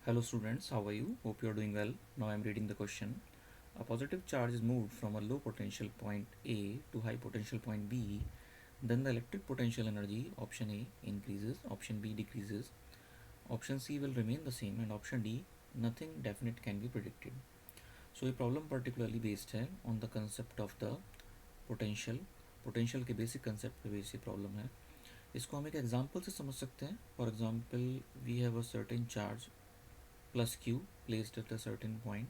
Hello students, how are you? Hope you are doing well. Now I am reading the question. A positive charge is moved from a low potential point A to high potential point B. Then the electric potential energy, option A, increases, option B decreases, option C will remain the same, and option D, nothing definite can be predicted. So ये problem particularly based है on the concept of the potential. Potential के basic concept पे basic problem है. इसको हम एक example से समझ सकते हैं. For example we have a certain charge plus Q placed at a certain point,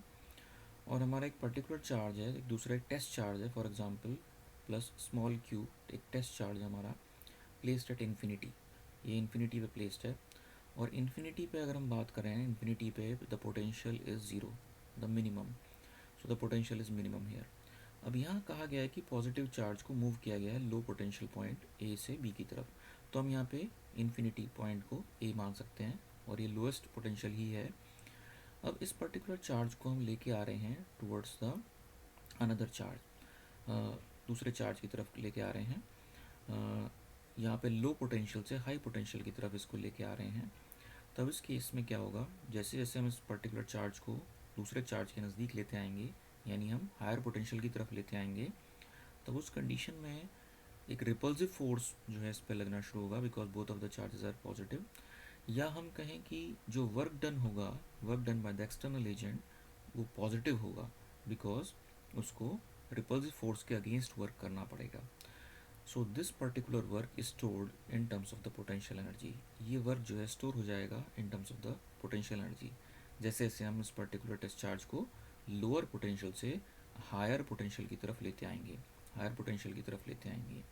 और हमारा एक पर्टिकुलर चार्ज है, एक दूसरा एक टेस्ट चार्ज है, for example plus small Q, एक टेस्ट चार्ज हमारा प्लेस्ड एट इन्फिनिटी. ये इन्फिनिटी पे प्लेस्ड है, और इन्फिनिटी पे अगर हम बात करें, इन्फिनिटी पे the potential is zero, the minimum. So the potential is minimum here. अब यहाँ कहा गया है कि पॉजिटिव चार्ज को मूव किया गया है लो पोटेंशियल पॉइंट ए से बी की तरफ. तो हम यहाँ पे इन्फिनिटी पॉइंट को ए मान सकते हैं, और ये लोएस्ट पोटेंशियल ही है. अब इस पर्टिकुलर चार्ज को हम लेके आ रहे हैं टुवर्ड्स द अनदर चार्ज, दूसरे चार्ज की तरफ लेके आ रहे हैं. यहाँ पे लो पोटेंशियल से हाई पोटेंशियल की तरफ इसको लेके आ रहे हैं. तब इस केस में क्या होगा, जैसे जैसे हम इस पर्टिकुलर चार्ज को दूसरे चार्ज के नज़दीक लेते आएंगे, यानी हम हायर पोटेंशियल की तरफ लेते आएंगे, तब उस कंडीशन में एक रिपल्सिव फोर्स जो है इस पर लगना शुरू होगा, because both of the charges are positive. या हम कहें कि जो वर्क डन होगा, work done by the external agent, वो पॉजिटिव होगा, बिकॉज उसको रिपल्सिव फोर्स के अगेंस्ट वर्क करना पड़ेगा. So this particular work is stored in terms of the potential energy. ये वर्क जो है स्टोर हो जाएगा in terms of the potential energy, जैसे जैसे हम इस पर्टिकुलर टेस्ट चार्ज को लोअर पोटेंशियल से हायर पोटेंशियल की तरफ लेते आएंगे, हायर पोटेंशियल की तरफ लेते आएंगे.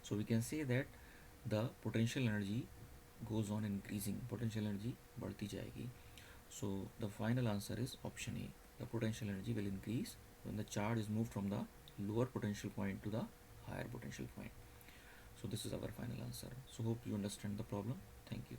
So we can say that the potential energy goes on increasing, potential energy बढ़ती जाएगी. So the final answer is option A. The potential energy will increase when the charge is moved from the lower potential point to the higher potential point. So this is our final answer. So hope you understand the problem. Thank you.